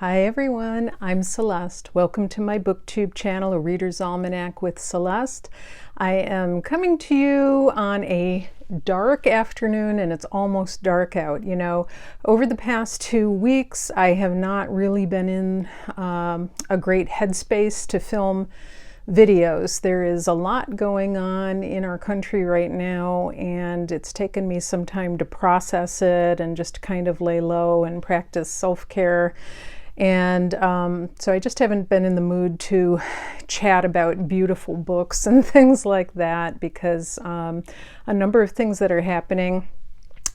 Hi everyone, I'm Celeste. Welcome to my booktube channel, A Reader's Almanac with Celeste. I am coming to you on a dark afternoon, and it's almost dark out. You know, over the past 2 weeks, I have not really been in a great headspace to film videos. There is a lot going on in our country right now, and it's taken me some time to process it and just kind of lay low and practice self-care. And so I just haven't been in the mood to chat about beautiful books and things like that, because a number of things that are happening,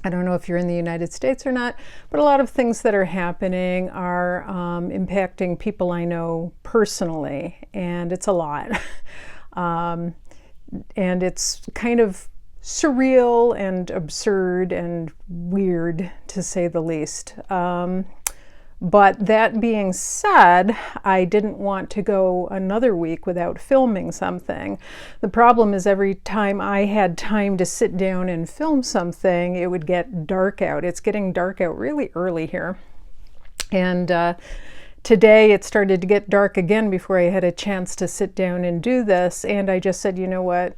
I don't know if you're in the United States or not, but a lot of things that are happening are impacting people I know personally, and it's a lot. And it's kind of surreal and absurd and weird, to say the least. But that being said, I didn't want to go another week without filming something. The problem is every time I had time to sit down and film something, it would get dark out. It's getting dark out really early here. And today it started to get dark again before I had a chance to sit down and do this. And I just said, you know what?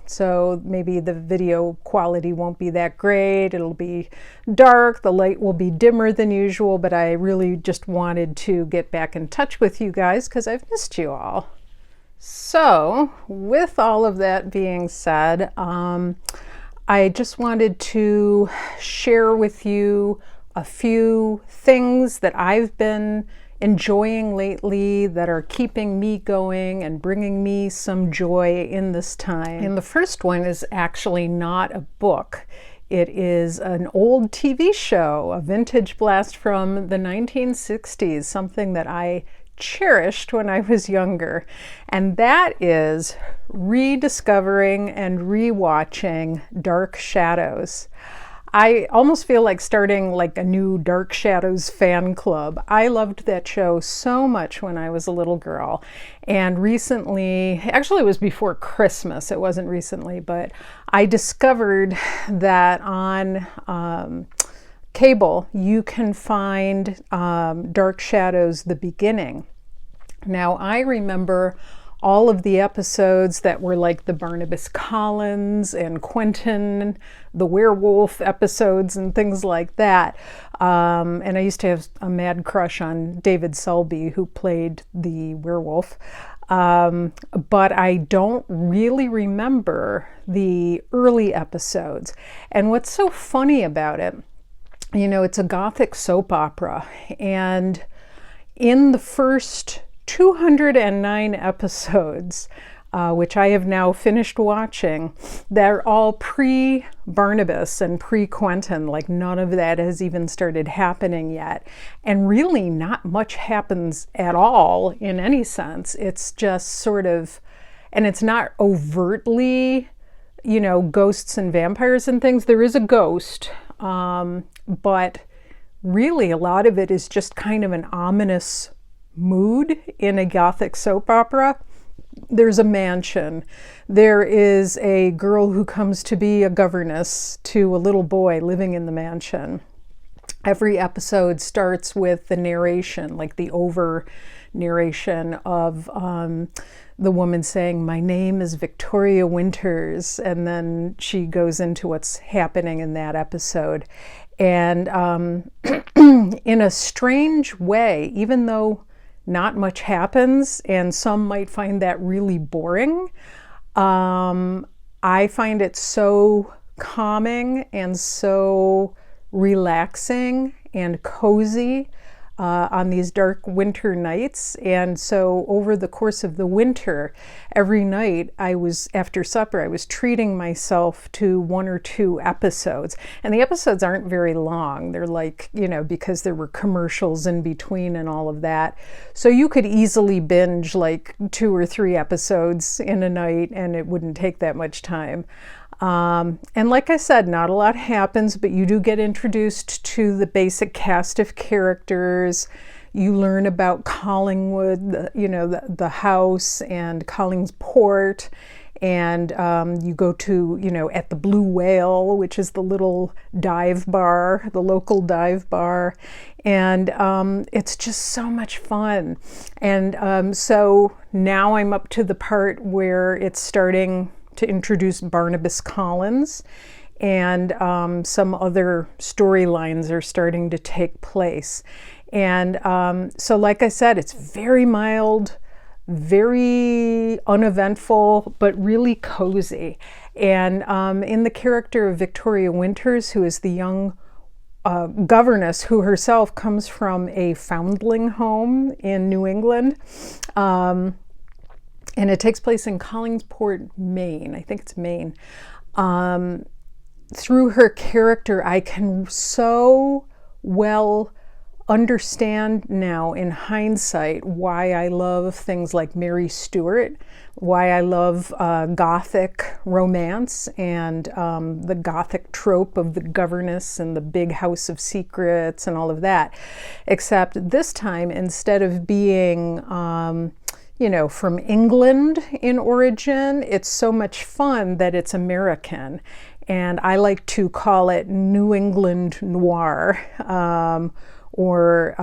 So maybe the video quality won't be that great. It'll be dark, the light will be dimmer than usual, but I really just wanted to get back in touch with you guys because I've missed you all. So with all of that being said, I just wanted to share with you a few things that I've been enjoying lately that are keeping me going and bringing me some joy in this time. And the first one is actually not a book. It is an old TV show, a vintage blast from the 1960s, something that I cherished when I was younger. And that is rediscovering and rewatching Dark Shadows. I almost feel like starting like a new Dark Shadows fan club. I loved that show so much when I was a little girl. And recently, actually it was before Christmas, it wasn't recently, but I discovered that on cable you can find Dark Shadows: The Beginning. Now I remember all of the episodes that were like the Barnabas Collins and Quentin, the werewolf episodes and things like that. And I used to have a mad crush on David Selby, who played the werewolf. But I don't really remember the early episodes. And what's so funny about it, you know, it's a Gothic soap opera. And in the first 209 episodes, which I have now finished watching, they're all pre-Barnabas and pre-Quentin. Like none of that has even started happening yet. And really not much happens at all in any sense. It's just sort of, and it's not overtly, you know, ghosts and vampires and things. There is a ghost, but really a lot of it is just kind of an ominous mood in a Gothic soap opera. There's a mansion. There is a girl who comes to be a governess to a little boy living in the mansion. Every episode starts with the narration, like the over narration of the woman saying, "My name is Victoria Winters," and then she goes into what's happening in that episode. And in a strange way, even though not much happens, and some might find that really boring, I find it so calming and so relaxing and cozy on these dark winter nights. And so over the course of the winter, every night after supper, I was treating myself to 1 or 2 episodes. And the episodes aren't very long. They're like, you know, because there were commercials in between and all of that. So you could easily binge like 2 or 3 episodes in a night and it wouldn't take that much time. And like I said, not a lot happens, but you do get introduced to the basic cast of characters. You learn about Collingwood, you know, the house, and Collingsport, and you go to, at the Blue Whale, which is the little dive bar, the local dive bar, and it's just so much fun. And so now I'm up to the part where it's starting to introduce Barnabas Collins, and some other storylines are starting to take place. And so like I said, it's very mild, very uneventful, but really cozy. And in the character of Victoria Winters, who is the young governess who herself comes from a foundling home in New England, and it takes place in Collingsport, Maine. I think it's Maine. Through her character, I can so well understand now in hindsight why I love things like Mary Stuart, why I love Gothic romance and the Gothic trope of the governess and the big house of secrets and all of that. Except this time, instead of being from England in origin, it's so much fun that it's American. And I like to call it New England noir, or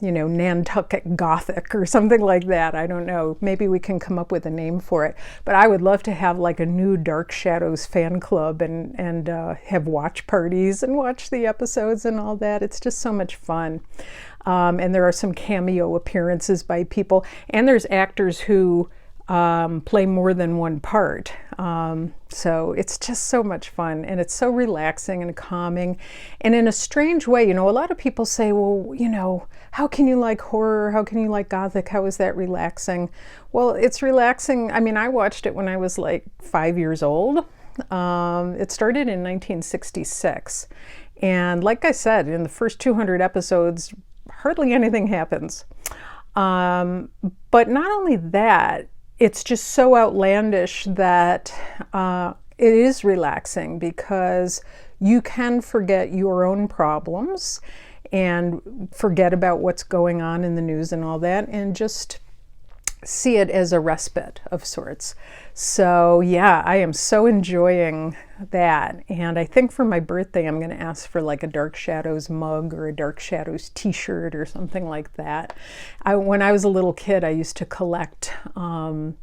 Nantucket Gothic or something like that. I don't know. Maybe we can come up with a name for it. But I would love to have like a new Dark Shadows fan club and have watch parties and watch the episodes and all that. It's just so much fun. And there are some cameo appearances by people. And there's actors who play more than one part. So it's just so much fun, and it's so relaxing and calming. And in a strange way, a lot of people say, well, how can you like horror? How can you like Gothic? How is that relaxing? Well, it's relaxing. I mean, I watched it when I was like 5 years old. It started in 1966. And like I said, in the first 200 episodes, hardly anything happens. But not only that, it's just so outlandish that it is relaxing, because you can forget your own problems and forget about what's going on in the news and all that, and just see it as a respite of sorts. So yeah, I am so enjoying that. And I think for my birthday, I'm going to ask for like a Dark Shadows mug or a Dark Shadows t-shirt or something like that. When I was a little kid, I used to collect the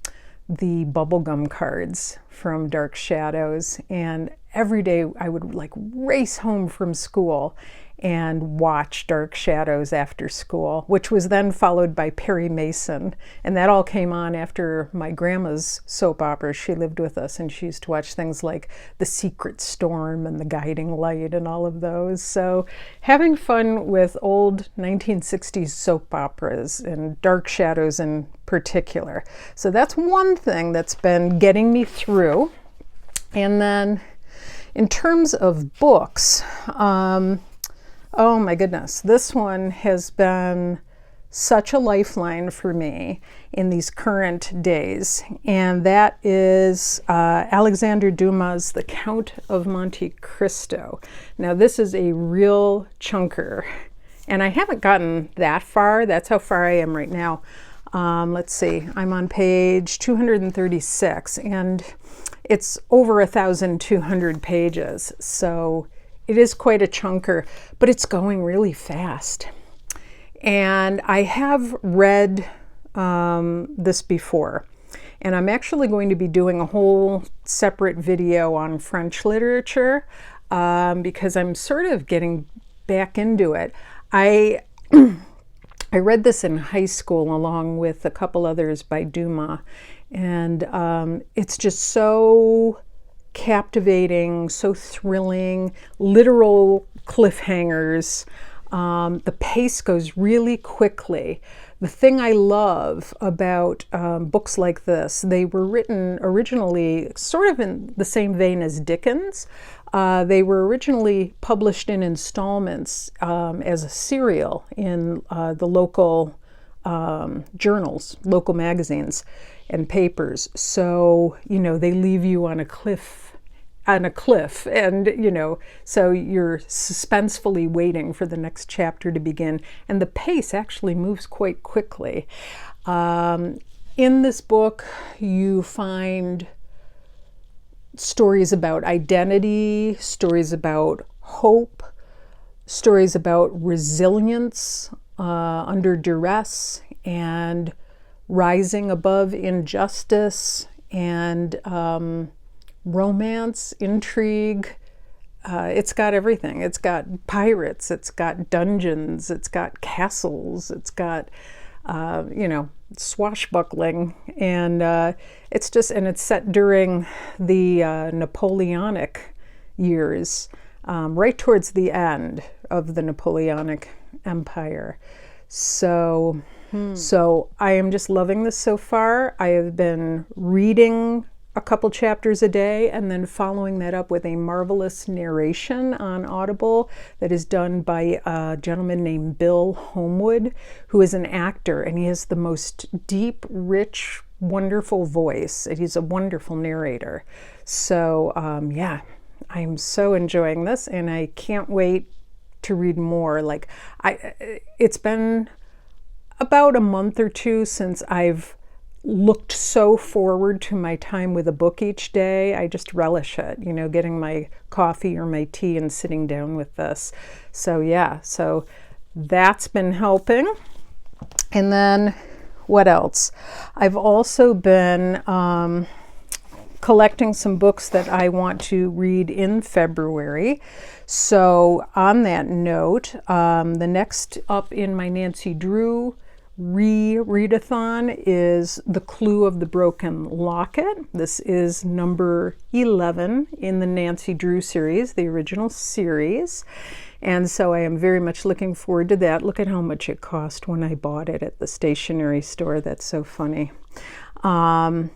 bubblegum cards from Dark Shadows. And every day I would like race home from school and watch Dark Shadows after school, which was then followed by Perry Mason. And that all came on after my grandma's soap operas. She lived with us, and she used to watch things like The Secret Storm and The Guiding Light and all of those. So having fun with old 1960s soap operas and Dark Shadows in particular. So that's one thing that's been getting me through. And then in terms of books, oh my goodness, this one has been such a lifeline for me in these current days, and that is Alexandre Dumas' The Count of Monte Cristo. Now this is a real chunker, and I haven't gotten that far. That's how far I am right now. Let's see, I'm on page 236, and it's over 1,200 pages, so it is quite a chunker, but it's going really fast. And I have read this before, and I'm actually going to be doing a whole separate video on French literature because I'm sort of getting back into it. I read this in high school along with a couple others by Dumas, and it's just so captivating, so thrilling, literal cliffhangers. The pace goes really quickly. The thing I love about books like this, they were written originally sort of in the same vein as Dickens. They were originally published in installments as a serial in the local journals, local magazines and papers. So, they leave you on a cliff, and so you're suspensefully waiting for the next chapter to begin, and the pace actually moves quite quickly. In this book, you find stories about identity, stories about hope, stories about resilience under duress and rising above injustice, and romance, intrigue. It's got everything. It's got pirates, it's got dungeons, it's got castles, it's got, swashbuckling. And it's set during the Napoleonic years, right towards the end of the Napoleonic Empire. So I am just loving this so far. I have been reading a couple chapters a day and then following that up with a marvelous narration on Audible that is done by a gentleman named Bill Homewood, who is an actor, and he has the most deep, rich, wonderful voice. He's a wonderful narrator. So I'm so enjoying this, and I can't wait to read more. It's been about a month or two since I've looked so forward to my time with a book each day. I just relish it, getting my coffee or my tea and sitting down with this. So that's been helping. And then what else? I've also been collecting some books that I want to read in February. So on that note, the next up in my Nancy Drew readathon is The Clue of the Broken Locket. This is number 11 in the Nancy Drew series, the original series. And so I am very much looking forward to that. Look at how much it cost when I bought it at the stationery store. That's so funny. And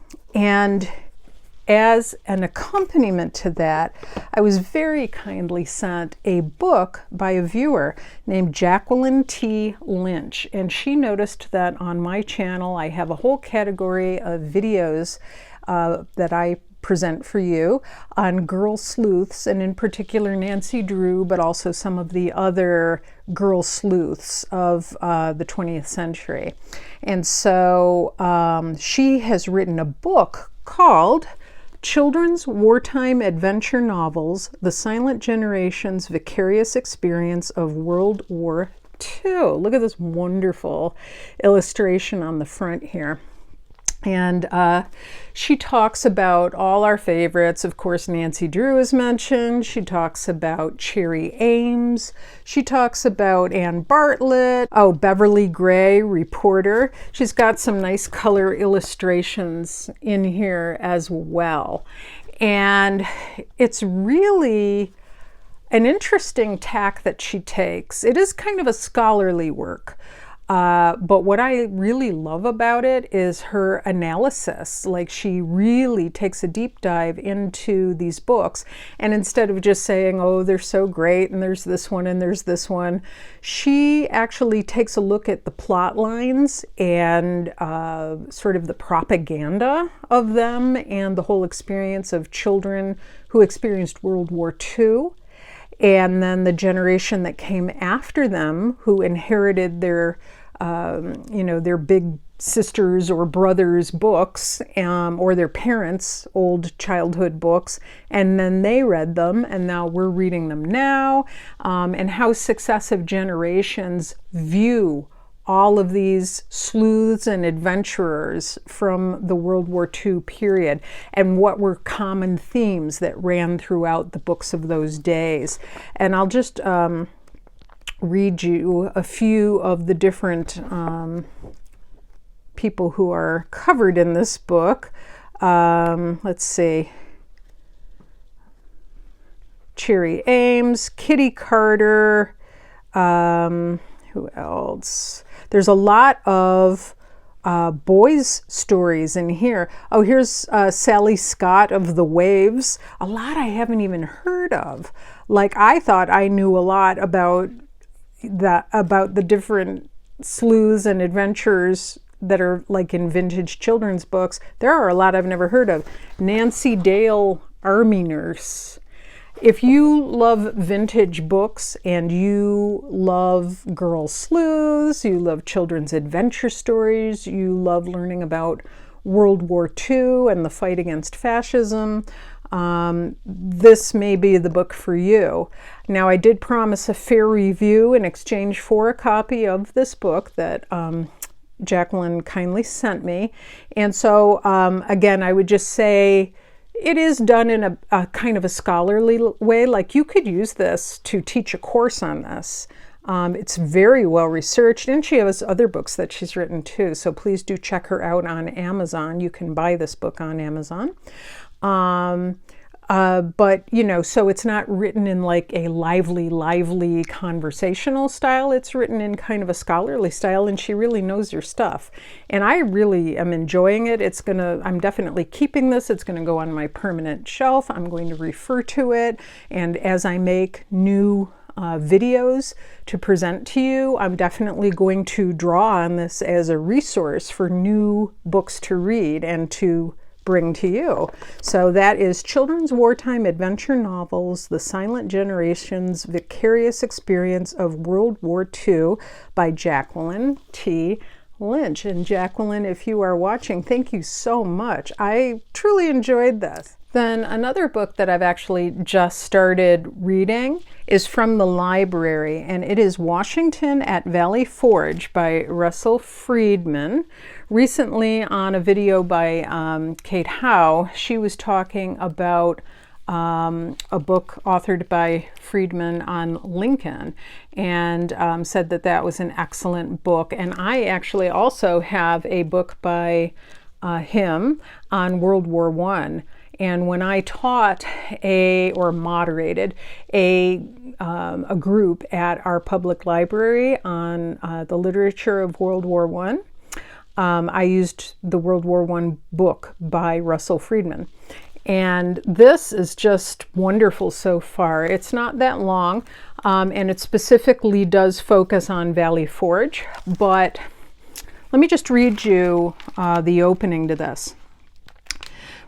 as an accompaniment to that, I was very kindly sent a book by a viewer named Jacqueline T. Lynch, and she noticed that on my channel I have a whole category of videos that I present for you on girl sleuths, and in particular Nancy Drew, but also some of the other girl sleuths of the 20th century. And so she has written a book called Children's Wartime Adventure Novels, The Silent Generation's Vicarious Experience of World War II. Look at this wonderful illustration on the front here. And she talks about all our favorites. Of course, Nancy Drew is mentioned. She talks about Cherry Ames. She talks about Ann Bartlett. Oh, Beverly Gray, reporter. She's got some nice color illustrations in here as well. And it's really an interesting tack that she takes. It is kind of a scholarly work. But what I really love about it is her analysis. Like, she really takes a deep dive into these books, and instead of just saying, oh, they're so great and there's this one and there's this one, she actually takes a look at the plot lines and sort of the propaganda of them and the whole experience of children who experienced World War II, and then the generation that came after them who inherited their big sisters or brothers' books, or their parents' old childhood books, and then they read them, and now we're reading them now, and how successive generations view all of these sleuths and adventurers from the World War II period, and what were common themes that ran throughout the books of those days. And I'll just read you a few of the different people who are covered in this book. Let's see. Cherry Ames, Kitty Carter, who else? There's a lot of boys' stories in here. Oh, here's Sally Scott of The Waves. A lot I haven't even heard of. Like, I thought I knew a lot about the different sleuths and adventures that are like in vintage children's books. There are a lot I've never heard of. Nancy Dale, Army Nurse. If you love vintage books and you love girl sleuths, you love children's adventure stories, you love learning about World War II and the fight against fascism, this may be the book for you. Now, I did promise a fair review in exchange for a copy of this book that Jacqueline kindly sent me. And so, again, I would just say it is done in a kind of a scholarly way. Like, you could use this to teach a course on this. It's very well researched, and she has other books that she's written too. So please do check her out on Amazon. You can buy this book on Amazon. But, you know, so it's not written in like a lively conversational style. It's written in kind of a scholarly style, and she really knows her stuff. And I really am enjoying it. I'm definitely keeping this. It's gonna go on my permanent shelf. I'm going to refer to it. And as I make new videos to present to you, I'm definitely going to draw on this as a resource for new books to read and to bring to you. So that is Children's Wartime Adventure Novels, The Silent Generation's Vicarious Experience of World War II by Jacqueline T. Lynch. And Jacqueline, if you are watching, thank you so much. I truly enjoyed this. Then another book that I've actually just started reading is from the library, and it is Washington at Valley Forge by Russell Freedman. Recently, on a video by Kate Howe, she was talking about a book authored by Freedman on Lincoln, and said that that was an excellent book. And I actually also have a book by him on World War I. And when I taught or moderated a group at our public library on the literature of World War I, I used the World War I book by Russell Freedman. And this is just wonderful so far. It's not that long, and it specifically does focus on Valley Forge. But let me just read you the opening to this.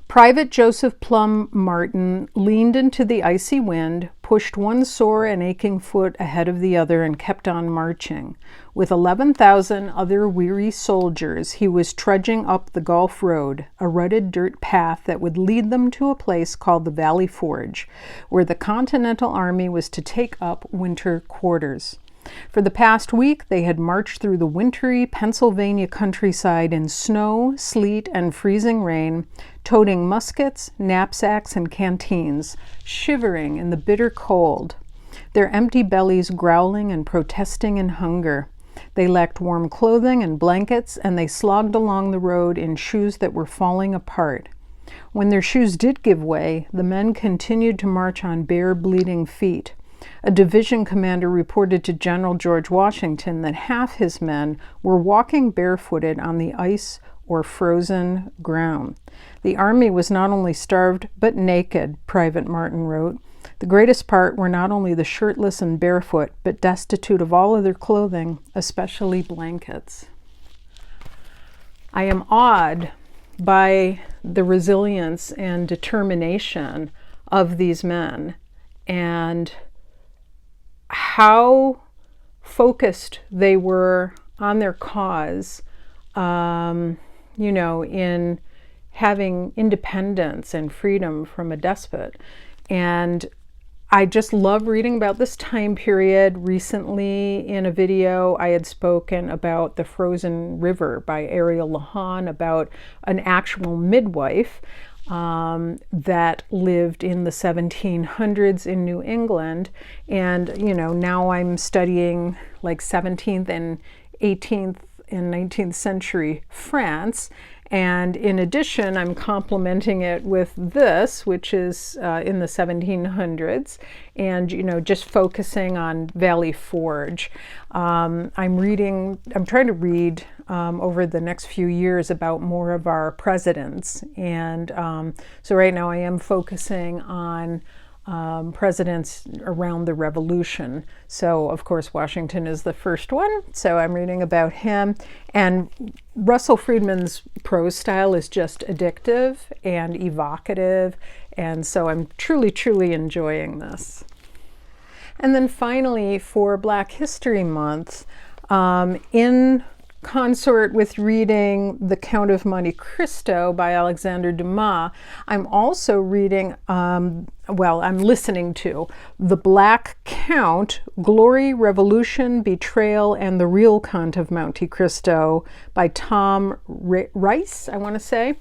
Private Joseph Plum Martin leaned into the icy wind, pushed one sore and aching foot ahead of the other, and kept on marching. With 11,000 other weary soldiers, he was trudging up the Gulf Road, a rutted dirt path that would lead them to a place called the Valley Forge, where the Continental Army was to take up winter quarters. For the past week, they had marched through the wintry Pennsylvania countryside in snow, sleet, and freezing rain, toting muskets, knapsacks, and canteens, shivering in the bitter cold, their empty bellies growling and protesting in hunger. They lacked warm clothing and blankets, and they slogged along the road in shoes that were falling apart. When their shoes did give way, the men continued to march on bare, bleeding feet. A division commander reported to General George Washington that half his men were walking barefooted on the ice or frozen ground. The army was not only starved, but naked, Private Martin wrote. The greatest part were not only the shirtless and barefoot, but destitute of all other clothing, especially blankets. I am awed by the resilience and determination of these men, and how focused they were on their cause, in having independence and freedom from a despot. And I just love reading about this time period. Recently, in a video, I had spoken about The Frozen River by Ariel Lahan, about an actual midwife that lived in the 1700s in New England. And, now I'm studying like 17th and 18th and 19th century France. And in addition, I'm complementing it with this, which is in the 1700s, and, just focusing on Valley Forge. I'm trying to read over the next few years about more of our presidents. And so right now I am focusing on presidents around the Revolution. So, of course, Washington is the first one, so I'm reading about him. And Russell Freedman's prose style is just addictive and evocative, and so I'm truly enjoying this. And then finally, for Black History Month, in consort with reading The Count of Monte Cristo by Alexandre Dumas, I'm also reading, I'm listening to The Black Count, Glory, Revolution, Betrayal, and the Real Count of Monte Cristo by Tom Reiss, I want to say.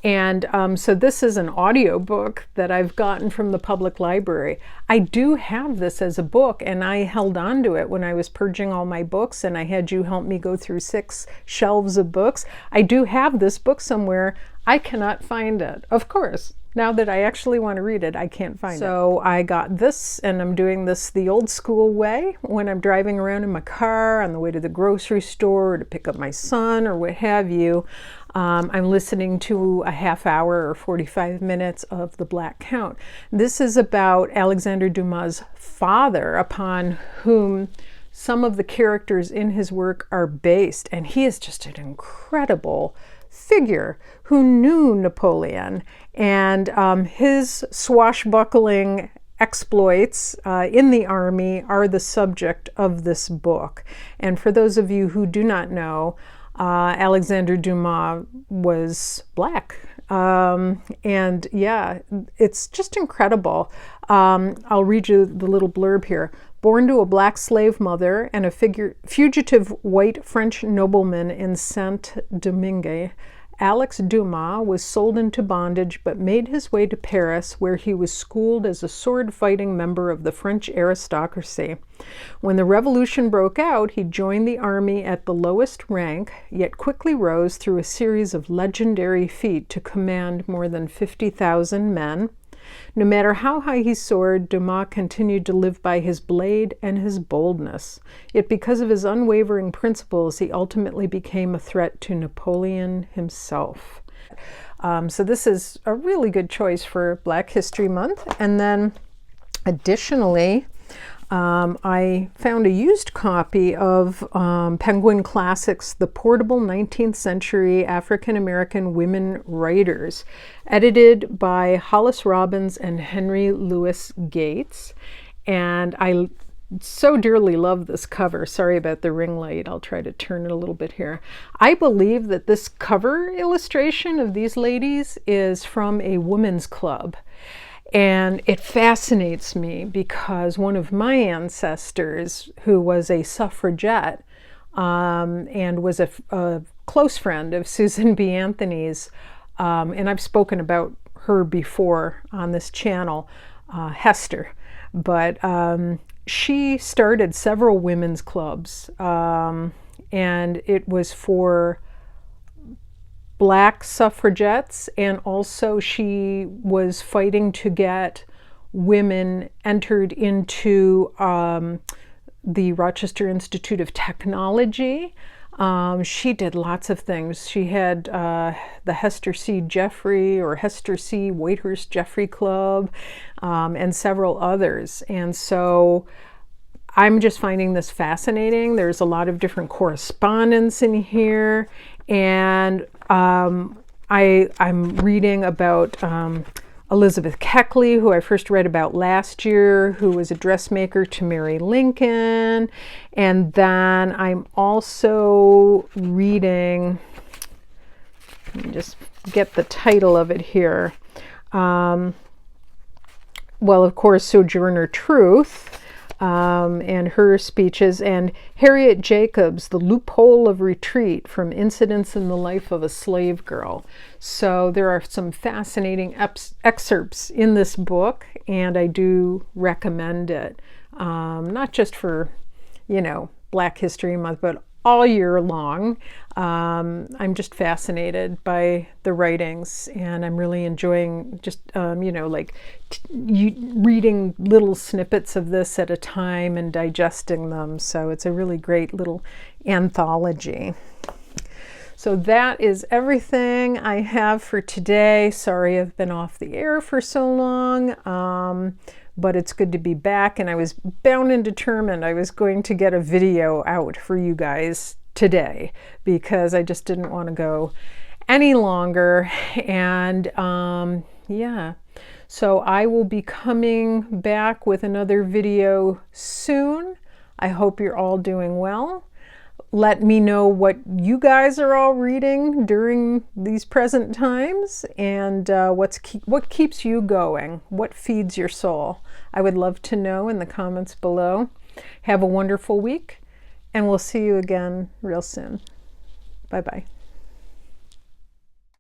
And so this is an audiobook that I've gotten from the public library. I do have this as a book, and I held on to it when I was purging all my books, and I had you help me go through 6 shelves of books. I do have this book somewhere. I cannot find it, of course. Now that I actually want to read it, I can't find it. So I got this, and I'm doing this the old school way when I'm driving around in my car on the way to the grocery store or to pick up my son or what have you. I'm listening to a half hour or 45 minutes of The Black Count. This is about Alexandre Dumas' father, upon whom some of the characters in his work are based. And he is just an incredible figure who knew Napoleon, and his swashbuckling exploits in the army are the subject of this book. And for those of you who do not know, Alexandre Dumas was black. And yeah, it's just incredible. I'll read you the little blurb here. Born to a black slave mother and a fugitive white French nobleman in Saint-Domingue, Alex Dumas was sold into bondage but made his way to Paris, where he was schooled as a sword-fighting member of the French aristocracy. When the revolution broke out, he joined the army at the lowest rank, yet quickly rose through a series of legendary feats to command more than 50,000 men. No matter how high he soared, Dumas continued to live by his blade and his boldness. Yet because of his unwavering principles, he ultimately became a threat to Napoleon himself. So this is a really good choice for Black History Month. And then additionally, I found a used copy of Penguin Classics, The Portable 19th Century African-American Women Writers, edited by Hollis, Robbins, and Henry Louis Gates. And I so dearly love this cover. Sorry about the ring light. I'll try to turn it a little bit here. I believe that this cover illustration of these ladies is from a women's club. And it fascinates me because one of my ancestors, who was a suffragette and was a close friend of Susan B. Anthony's, and I've spoken about her before on this channel, Hester, but she started several women's clubs, and it was for Black suffragettes, and also she was fighting to get women entered into the Rochester Institute of Technology. She did lots of things. She had the Hester C. Jeffrey or Hester C. Whitehurst Jeffrey Club, and several others. And so I'm just finding this fascinating. There's a lot of different correspondence in here, and I'm reading about Elizabeth Keckley, who I first read about last year, who was a dressmaker to Mary Lincoln. And then I'm also reading, let me just get the title of it here. Well, of course, Sojourner Truth, and her speeches, and Harriet Jacobs, The Loophole of Retreat, from Incidents in the Life of a Slave Girl. So there are some fascinating excerpts in this book, and I do recommend it, not just for, Black History Month, but all year long. I'm just fascinated by the writings, and I'm really enjoying just, reading little snippets of this at a time and digesting them. So it's a really great little anthology. So that is everything I have for today. Sorry I've been off the air for so long. But it's good to be back, and I was bound and determined I was going to get a video out for you guys today because I just didn't want to go any longer. And yeah, so I will be coming back with another video soon. I hope you're all doing well. let me know what you guys are all reading during these present times, and what keeps you going, what feeds your soul. I would love to know in the comments below. Have a wonderful week, and we'll see you again real soon. Bye-bye.